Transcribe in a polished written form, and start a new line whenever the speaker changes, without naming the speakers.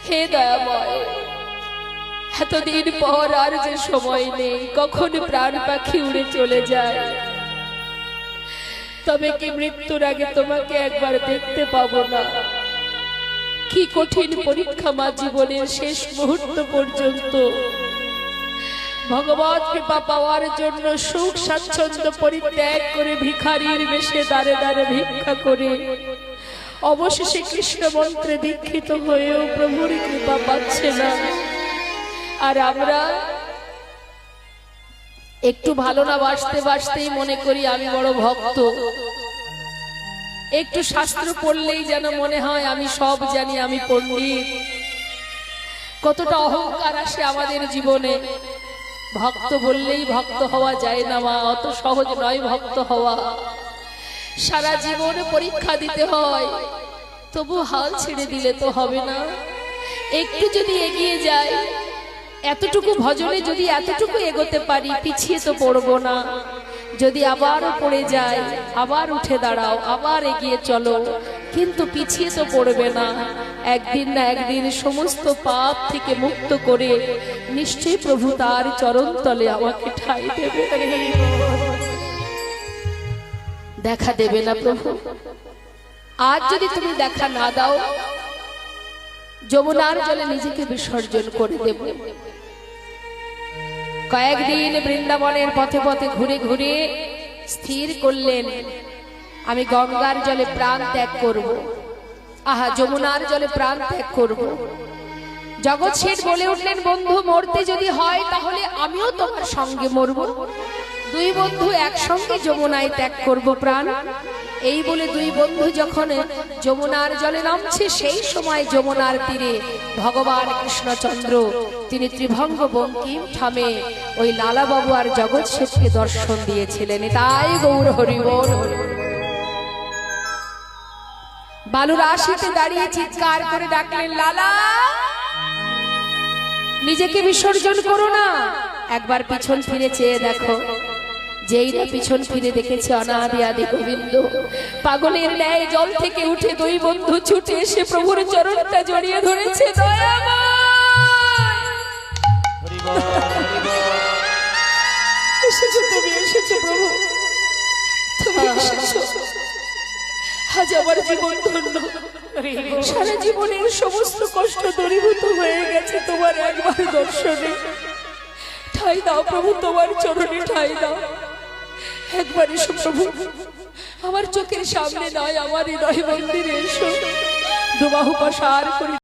হে দয়াময়, এতদিন পর আর যে সময় নেই, কখন প্রাণ পাখি উড়ে চলে যায়, তবে কি মৃত্যুর আগে তোমাকে একবার দেখতে পাবো না? কি কঠিন পরীক্ষা মা, জীবনের শেষ মুহূর্ত পর্যন্ত ভগবত কৃপা পাওয়ার জন্য সুখ স্বাচ্ছন্দ্য পরিত্যাগ করে ভিখারির বেশে দাঁড়ে দাঁড়ে ভিক্ষা করে অবশেষে কৃষ্ণ মন্ত্রে দীক্ষিত হয়েও প্রভুর কৃপা পাচ্ছে না। আর আমরা একটু ভালো না বাসতে বাসতেই মনে করি আমি বড় ভক্ত, একটু শাস্ত্র পড়লেই যেন মনে হয় আমি সব জানি, আমি পণ্ডিত। কতটা অহংকার আসে আমাদের জীবনে। ভক্ত বললেই ভক্ত হওয়া যায় না মা, অত সহজ নয় ভক্ত হওয়া। সারা জীবনে পরীক্ষা দিতে হয়, তবু হাল ছেড়ে দিলে তো হবে না। একটু যদি এগিয়ে যায়, এতটুকু ভজনে যদি এতটুকু এগোতে পারি, পিছিয়ে তো পড়বো না। যদি আবারও পড়ে যায়, আবার উঠে দাঁড়াও, আবার এগিয়ে চলো, কিন্তু পিছিয়ে তো পড়বে না। একদিন না একদিন সমস্ত পাপ থেকে মুক্ত করে নিশ্চয়ই প্রভু তার চরণ তলে আমাকে ঠাঁই দেবে। দেখা দেবে না প্রভু? আজ যদি তুমি দেখা না দাও, যমুনার জলে নিজেকে বিসর্জন করে দেব। কয়েকদিন বৃন্দাবনের পথে পথে ঘুরে ঘুরে স্থির করলেন, আমি গঙ্গার জলে প্রাণ ত্যাগ করব, আহা যমুনার জলে প্রাণ ত্যাগ করব। জগৎ শেঠ বলে উঠলেন, বন্ধু মরতে যদি হয় তাহলে আমিও তোমার সঙ্গে মরব। দুই বন্ধু একসঙ্গে যমুনায় ত্যাগ করব প্রাণ। এই বলে দুই বন্ধু যখন যমুনার জলে নামছে, সেই সময় যমুনার তীরে ভগবান কৃষ্ণচন্দ্র তিনি ত্রিভঙ্গ বঙ্কিম থামে ওই লালাবাবু আর জগৎ শেঠকে দর্শন দিয়েছিলেন। তাই গৌর হরি বল। বালুর আশিতে দাঁড়িয়ে চিৎকার করে ডাকলেন, লালা নিজেকে বিসর্জন করো না। একবার পিছন ফিরে চেয়ে দেখো। যেই না পিছন ফিরে দেখেছে অনাদি আদি গোবিন্দ পাগলের ন্যায় জল থেকে উঠে দুই বন্ধু ছুটে এসে প্রভুর চরণটা জড়িয়ে ধরেছে। এসেছো তুমি, এসেছো প্রভু, তুমি এসেছো। আজ আমার জীবন ধন্য, সারা জীবনের সমস্ত কষ্ট দূরীভূত হয়ে গেছে তোমার একবার দর্শনে। ঠাই দাও প্রভু, তোমার চরণে ঠাই দাও। একবার এসো প্রভু, আমার চোখের সামনে নয়, আমার হৃদয় মন্দিরে এসো। দুবাহু প্রসার করে